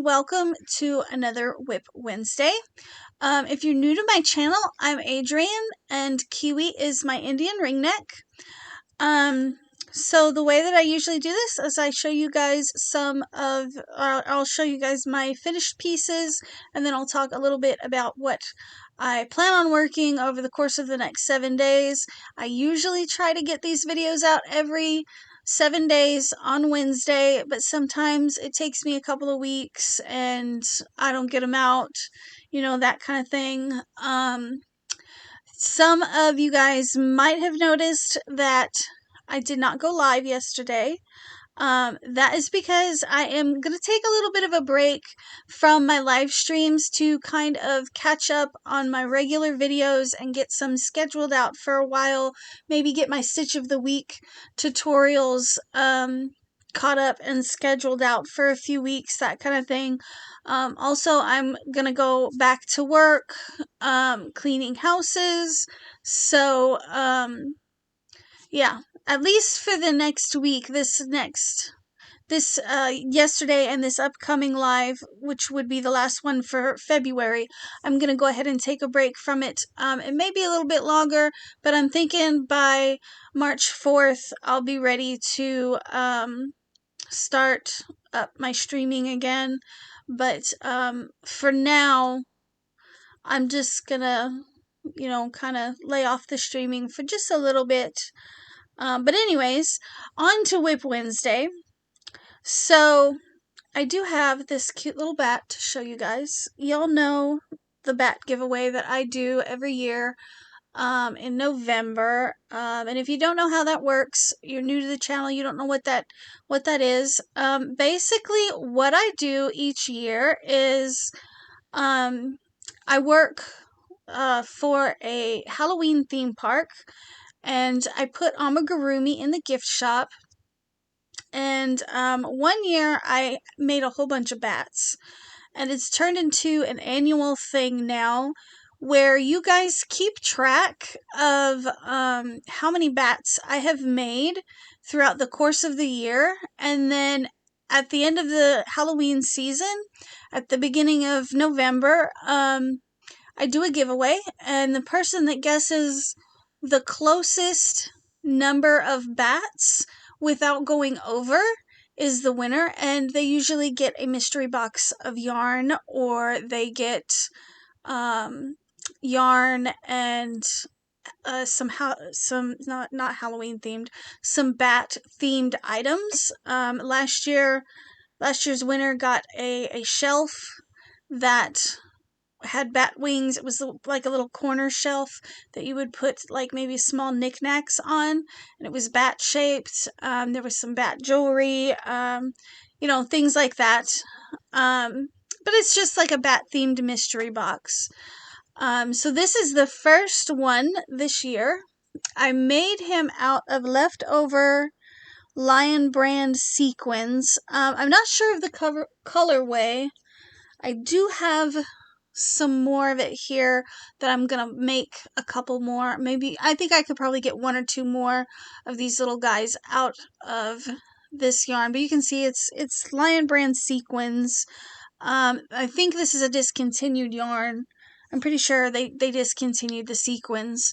and welcome to another WIP Wednesday. If you're new to my channel, I'm Adrian and Kiwi is my Indian ring neck. So the way that I usually do this is I show you guys I'll show you guys my finished pieces, and then I'll talk a little bit about what I plan on working over the course of the next 7 days. I usually try to get these videos out every 7 days on Wednesday, but sometimes it takes me a couple of weeks and I don't get them out, that kind of thing. Some of you guys might have noticed that I did not go live yesterday. That is because I am going to take a little bit of a break from my live streams to kind of catch up on my regular videos and get some scheduled out for a while. Maybe get my Stitch of the Week tutorials caught up and scheduled out for a few weeks, that kind of thing. Also, I'm going to go back to work cleaning houses. So, yeah. At least for the next week, yesterday and this upcoming live, which would be the last one for February, I'm going to go ahead and take a break from it. It may be a little bit longer, but I'm thinking by March 4th, I'll be ready to start up my streaming again. But for now, I'm just going to, kind of lay off the streaming for just a little bit. But anyways, on to WIP Wednesday. So, I do have this cute little bat to show you guys. Y'all know the bat giveaway that I do every year in November. And if you don't know how that works, you're new to the channel, you don't know what that is. Basically, what I do each year is I work for a Halloween theme park. And I put amigurumi in the gift shop. And one year I made a whole bunch of bats. And it's turned into an annual thing now where you guys keep track of how many bats I have made throughout the course of the year. And then at the end of the Halloween season, at the beginning of November, I do a giveaway. And the person that guesses the closest number of bats without going over is the winner, and they usually get a mystery box of yarn, or they get yarn and some not Halloween themed, some bat themed items. Last year's winner got a shelf that had bat wings. It was like a little corner shelf that you would put like maybe small knickknacks on, and it was bat shaped. There was some bat jewelry, things like that. But it's just like a bat themed mystery box. So this is the first one this year. I made him out of leftover Lion brand sequins. I'm not sure of the colorway. I do have some more of it here that I'm gonna make a couple more. Maybe I think I could probably get one or two more of these little guys out of this yarn, but you can see it's Lion brand sequins. I think this is a discontinued yarn. I'm pretty sure they discontinued the sequins.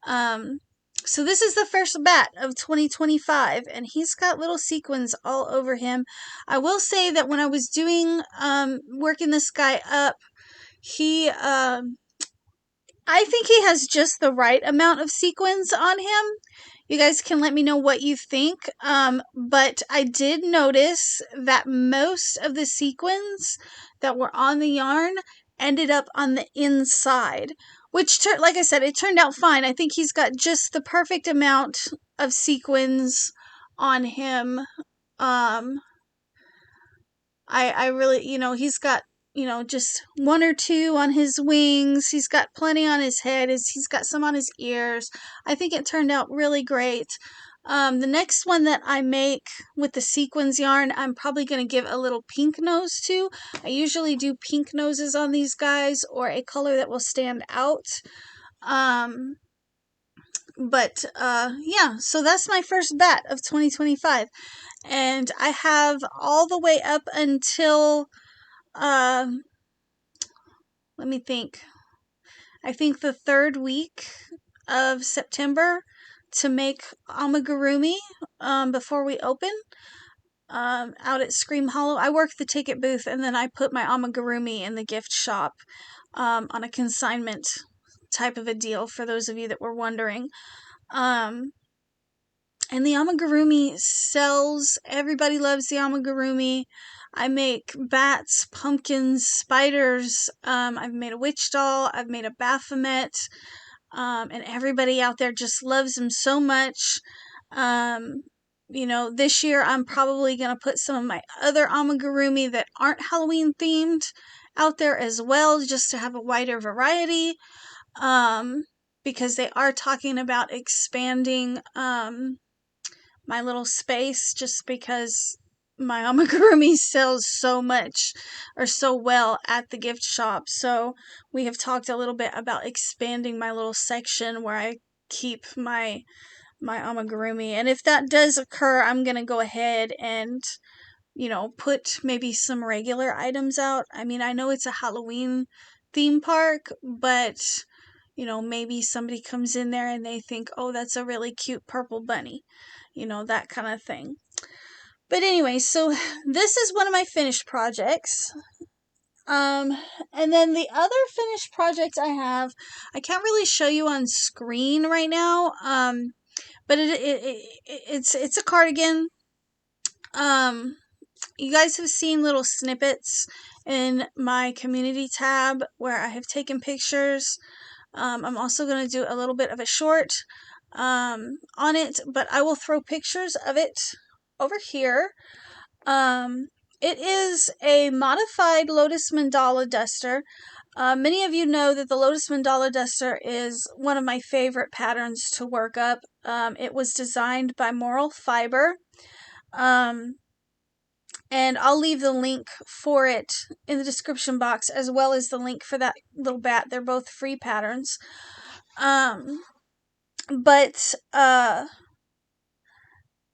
So this is the first bat of 2025, and he's got little sequins all over him. I will say that when I was doing working this guy up, I think he has just the right amount of sequins on him. You guys can let me know what you think. But I did notice that most of the sequins that were on the yarn ended up on the inside, which, like I said, it turned out fine. I think he's got just the perfect amount of sequins on him. I really, he's got just one or two on his wings. He's got plenty on his head. He's got some on his ears. I think it turned out really great. The next one that I make with the sequins yarn, I'm probably going to give a little pink nose to. I usually do pink noses on these guys, or a color that will stand out. Yeah, so that's my first bat of 2025. And I have all the way up until let me think. I think the third week of September to make amigurumi before we open out at Scream Hollow. I work the ticket booth and then I put my amigurumi in the gift shop on a consignment type of a deal for those of you that were wondering. And the amigurumi sells. Everybody loves the amigurumi. I make bats, pumpkins, spiders. I've made a witch doll. I've made a Baphomet. And everybody out there just loves them so much. This year I'm probably going to put some of my other amigurumi that aren't Halloween themed out there as well, just to have a wider variety. Because they are talking about expanding my little space, just because my amigurumi sells so much or so well at the gift shop. So we have talked a little bit about expanding my little section where I keep my amigurumi. And if that does occur, I'm going to go ahead and, put maybe some regular items out. I mean, I know it's a Halloween theme park, but maybe somebody comes in there and they think, oh, that's a really cute purple bunny, that kind of thing. But anyway, so this is one of my finished projects. And then the other finished project I have, I can't really show you on screen right now. But it's a cardigan. You guys have seen little snippets in my community tab where I have taken pictures. I'm also going to do a little bit of a short on it, but I will throw pictures of it over here. It is a modified Lotus Mandala duster. Many of you know that the Lotus Mandala duster is one of my favorite patterns to work up. It was designed by Moral Fiber. And I'll leave the link for it in the description box, as well as the link for that little bat. They're both free patterns.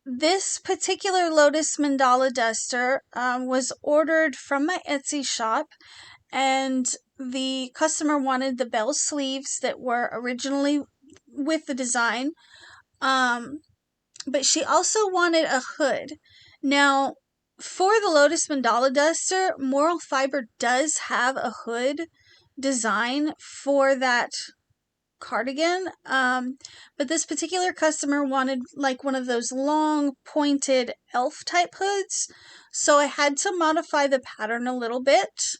This particular Lotus Mandala duster was ordered from my Etsy shop, and the customer wanted the bell sleeves that were originally with the design, but she also wanted a hood. Now, for the Lotus Mandala duster, Moral Fiber does have a hood design for that cardigan, but this particular customer wanted like one of those long pointed elf type hoods, so I had to modify the pattern a little bit.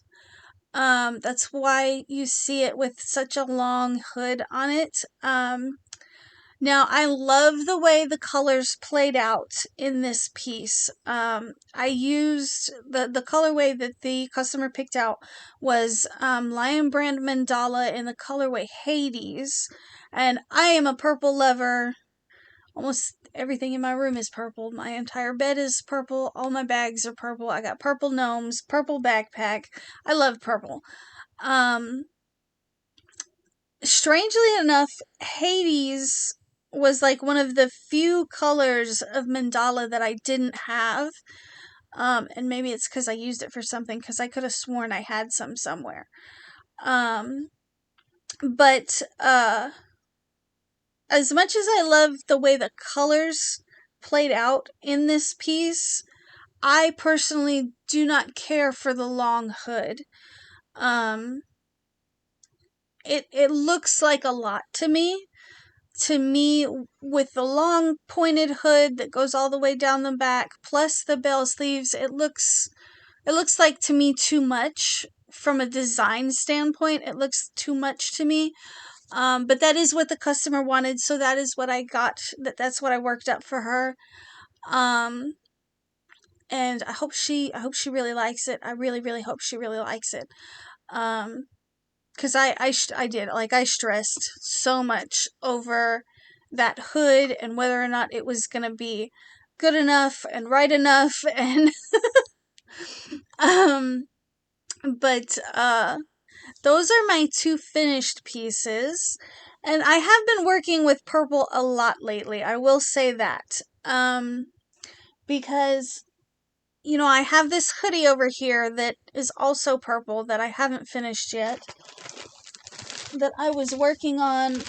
That's why you see it with such a long hood on it. Now, I love the way the colors played out in this piece. I used the colorway that the customer picked out was Lion Brand Mandala in the colorway Hades. And I am a purple lover. Almost everything in my room is purple. My entire bed is purple. All my bags are purple. I got purple gnomes, purple backpack. I love purple. Strangely enough, Hades was like one of the few colors of mandala that I didn't have. And maybe it's because I used it for something, because I could have sworn I had some somewhere. But as much as I love the way the colors played out in this piece, I personally do not care for the long hood. It looks like a lot to me. To me, with the long pointed hood that goes all the way down the back, plus the bell sleeves, it looks like, to me, too much from a design standpoint. It looks too much to me. But that is what the customer wanted, so that is what I got. That's what I worked up for her. And I hope she really likes it. I really, really hope she really likes it. Because I did, like, I stressed so much over that hood and whether or not it was gonna be good enough and right enough, and but those are my two finished pieces, and I have been working with purple a lot lately, I will say that, because you know, I have this hoodie over here that is also purple that I haven't finished yet, that I was working on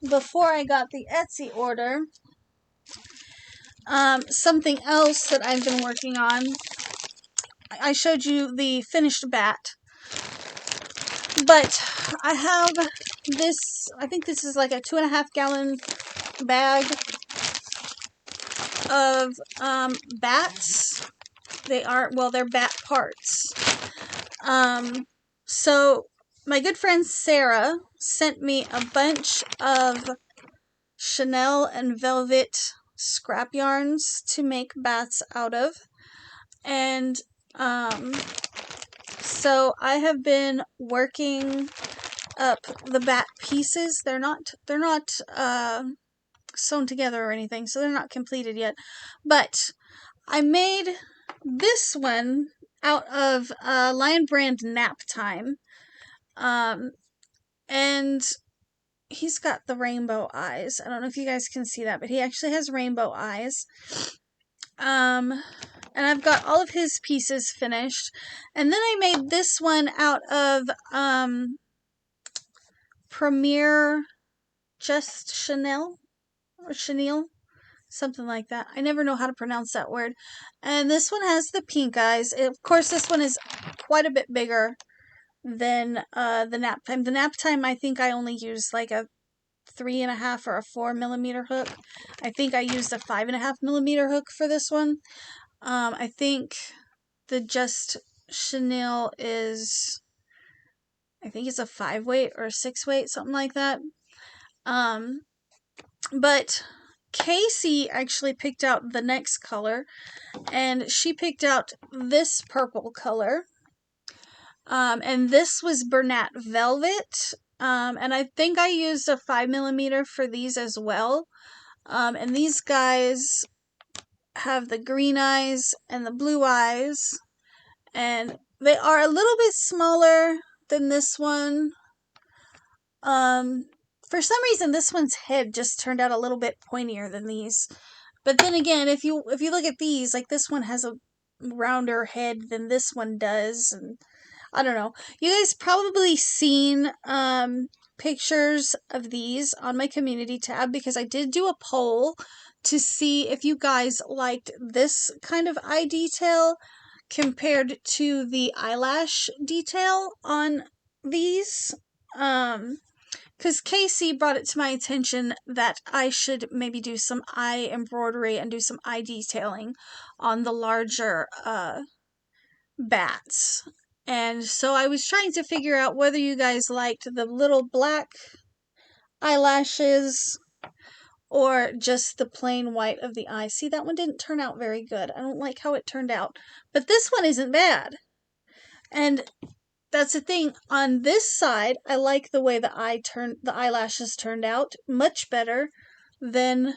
before I got the Etsy order. Something else that I've been working on, I showed you the finished bat, but I have this, I think this is like a 2.5 gallon bag of bats. They're bat parts. So my good friend Sarah sent me a bunch of Chanel and velvet scrap yarns to make bats out of. And so I have been working up the bat pieces. They're not sewn together or anything, so they're not completed yet. But I made this one out of Lion Brand Nap Time. And he's got the rainbow eyes. I don't know if you guys can see that, but he actually has rainbow eyes. And I've got all of his pieces finished. And then I made this one out of Premier Just Chanel or Chenille, something like that. I never know how to pronounce that word. And this one has the pink eyes. Of course, this one is quite a bit bigger than the Nap Time. The Nap Time, I think I only used like a 3.5 or a 4mm hook. I think I used a 5.5mm hook for this one. I think the Just Chenille is, I think it's a 5-weight or a 6-weight, something like that. But Casey actually picked out the next color, and she picked out this purple color. And this was Bernat Velvet. And I think I used a 5mm for these as well. And these guys have the green eyes and the blue eyes. And they are a little bit smaller than this one. For some reason, this one's head just turned out a little bit pointier than these. But then again, if you look at these, like this one has a rounder head than this one does, and I don't know. You guys probably seen pictures of these on my community tab, because I did do a poll to see if you guys liked this kind of eye detail compared to the eyelash detail on these. Because Casey brought it to my attention that I should maybe do some eye embroidery and do some eye detailing on the larger bats. And so I was trying to figure out whether you guys liked the little black eyelashes or just the plain white of the eye. See, that one didn't turn out very good. I don't like how it turned out. But this one isn't bad. And that's the thing. On this side, I like the way the eyelashes turned out much better than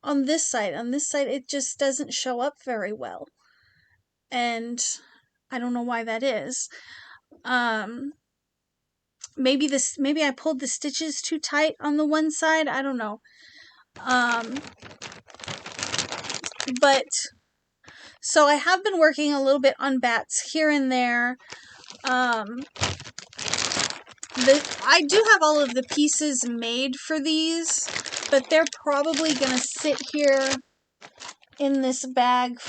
on this side. On this side, it just doesn't show up very well. And I don't know why that is. Maybe I pulled the stitches too tight on the one side. I don't know. But so I have been working a little bit on bats here and there. I do have all of the pieces made for these, but they're probably gonna sit here in this bag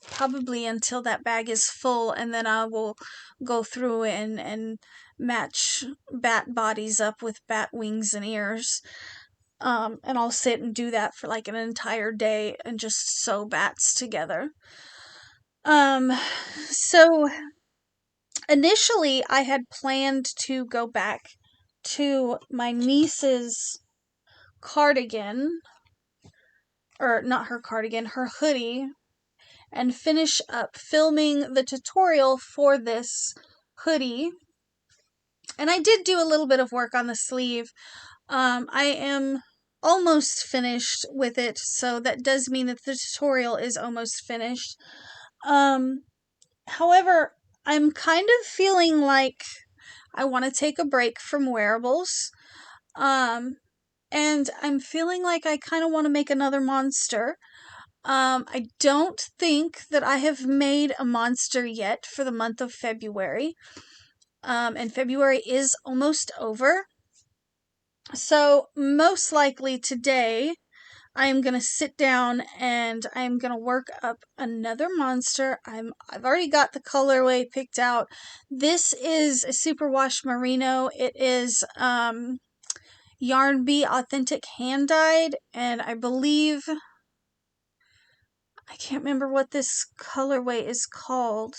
probably until that bag is full, and then I will go through and match bat bodies up with bat wings and ears. And I'll sit and do that for like an entire day and just sew bats together. So initially I had planned to go back to my niece's cardigan, or not her cardigan, her hoodie, and finish up filming the tutorial for this hoodie. And I did do a little bit of work on the sleeve. I am almost finished with it, so that does mean that the tutorial is almost finished. However, I'm kind of feeling like I want to take a break from wearables. And I'm feeling like I kind of want to make another monster. I don't think that I have made a monster yet for the month of February. And February is almost over. So most likely today, I am going to sit down and I'm going to work up another monster. I've already got the colorway picked out. This is a superwash merino. It is Yarn Bee Authentic hand dyed, and I believe I can't remember what this colorway is called.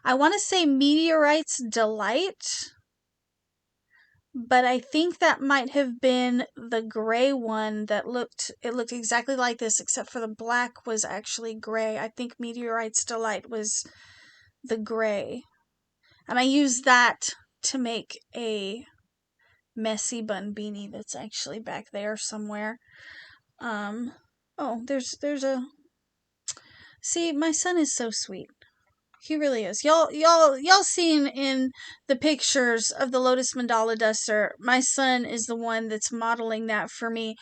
I want to say Meteorite's Delight, but I think that might have been the gray one that looked exactly like this, except for the black was actually gray. I think Meteorite's Delight was the gray. And I used that to make a messy bun beanie that's actually back there somewhere. Oh, there's a see, my son is so sweet. He really is. Y'all seen in the pictures of the Lotus Mandala Duster, my son is the one that's modeling that for me.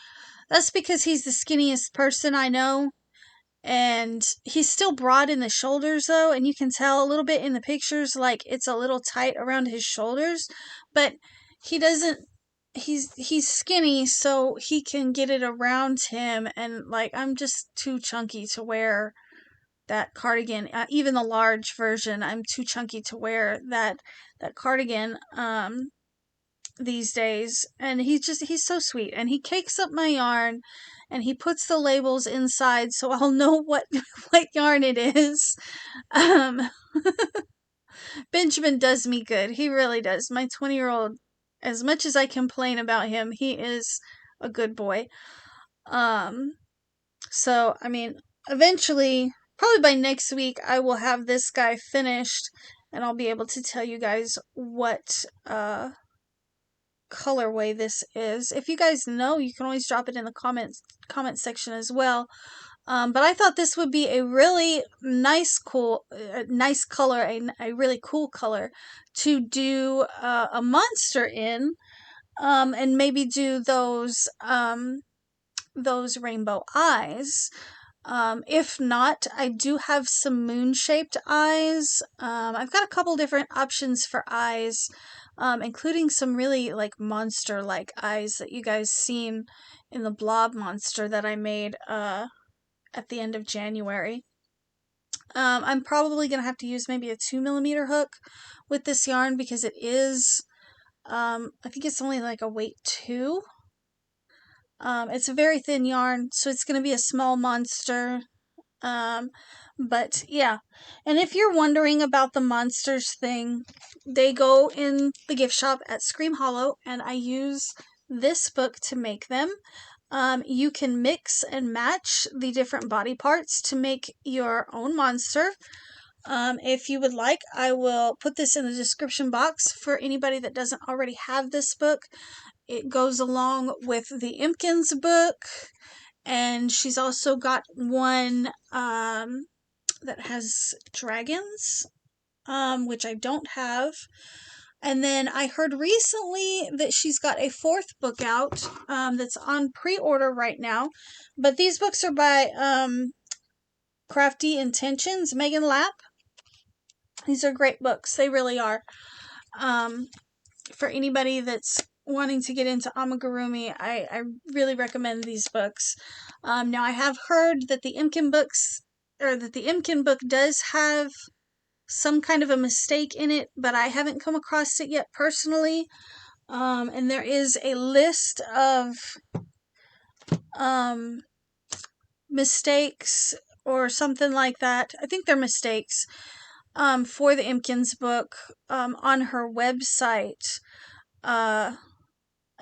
That's because he's the skinniest person I know. And he's still broad in the shoulders though, and you can tell a little bit in the pictures like it's a little tight around his shoulders, but he doesn't he's skinny so he can get it around him, and like I'm just too chunky to wear that cardigan. Even the large version, I'm too chunky to wear that cardigan these days. And he's so sweet, and he cakes up my yarn and he puts the labels inside so I'll know what what yarn it is. Um, Benjamin does me good. He really does. My 20-year-old, as much as I complain about him, he is a good boy. So I mean, eventually, probably by next week, I will have this guy finished, and I'll be able to tell you guys what colorway this is. If you guys know, you can always drop it in the comment section as well. But I thought this would be a really nice color, a really cool color to do a monster in, and maybe do those rainbow eyes. If not, I do have some moon-shaped eyes. I've got a couple different options for eyes, including some really like monster-like eyes that you guys seen in the blob monster that I made at the end of January. I'm probably going to have to use maybe a 2mm hook with this yarn because it is, I think it's only like a weight 2. It's a very thin yarn, so it's going to be a small monster. But yeah. And if you're wondering about the monsters thing, they go in the gift shop at Scream Hollow, and I use this book to make them. You can mix and match the different body parts to make your own monster. If you would like, I will put this in the description box for anybody that doesn't already have this book. It goes along with the Impkins book, and she's also got one that has dragons, which I don't have. And then I heard recently that she's got a 4th book out that's on pre-order right now. But these books are by Crafty Intentions, Megan Lapp. These are great books. They really are. For anybody that's wanting to get into amigurumi, I really recommend these books. Now, I have heard that the Impkin book does have some kind of a mistake in it, but I haven't come across it yet personally. And there is a list of mistakes or something like that. I think they're mistakes for the Impkins book on her website.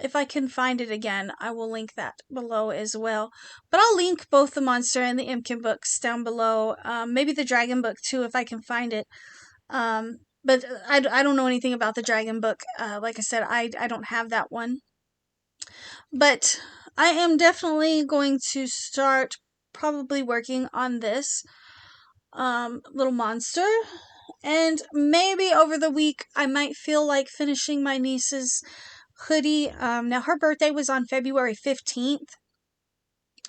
If I can find it again, I will link that below as well. But I'll link both the monster and the Impkin books down below. Maybe the dragon book too, if I can find it. But I don't know anything about the dragon book. Like I said, I don't have that one. But I am definitely going to start probably working on this little monster. And maybe over the week, I might feel like finishing my niece's hoodie. Now, her birthday was on February 15th.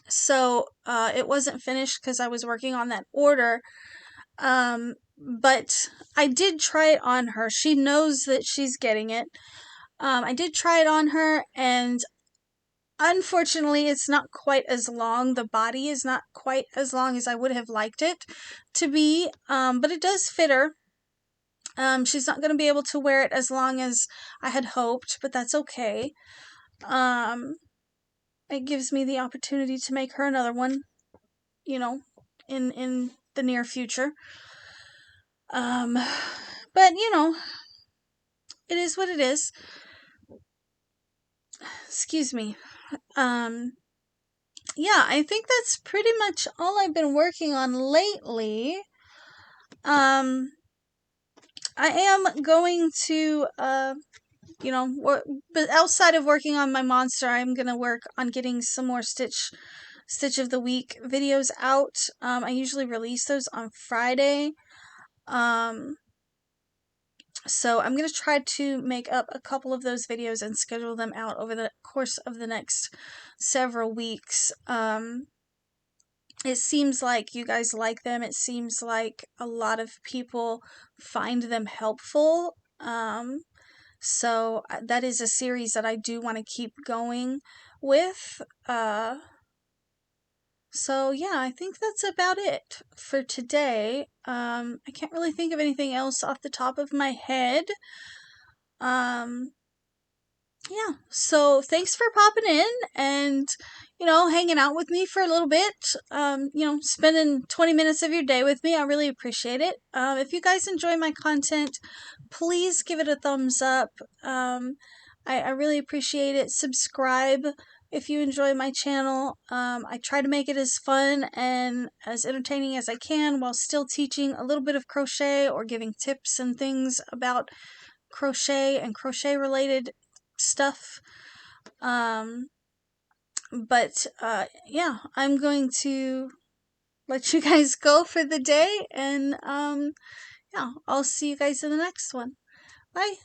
So it wasn't finished because I was working on that order. But I did try it on her. She knows that she's getting it. I did try it on her, and unfortunately, it's not quite as long. The body is not quite as long as I would have liked it to be, but it does fit her. She's not going to be able to wear it as long as I had hoped, but that's okay. It gives me the opportunity to make her another one, you know, in the near future. But it is what it is. Excuse me. Yeah, I think that's pretty much all I've been working on lately. I am going to, but outside of working on my monster, I'm gonna work on getting some more Stitch of the Week videos out. I usually release those on Friday. So I'm going to try to make up a couple of those videos and schedule them out over the course of the next several weeks. It seems like you guys like them. It seems like a lot of people find them helpful. So that is a series that I do want to keep going with. So yeah, I think that's about it for today. I can't really think of anything else off the top of my head. Yeah, so thanks for popping in and, hanging out with me for a little bit. Spending 20 minutes of your day with me. I really appreciate it. If you guys enjoy my content, please give it a thumbs up. I really appreciate it. Subscribe if you enjoy my channel. I try to make it as fun and as entertaining as I can while still teaching a little bit of crochet or giving tips and things about crochet and crochet related stuff. Yeah, I'm going to let you guys go for the day, and yeah, I'll see you guys in the next one. Bye.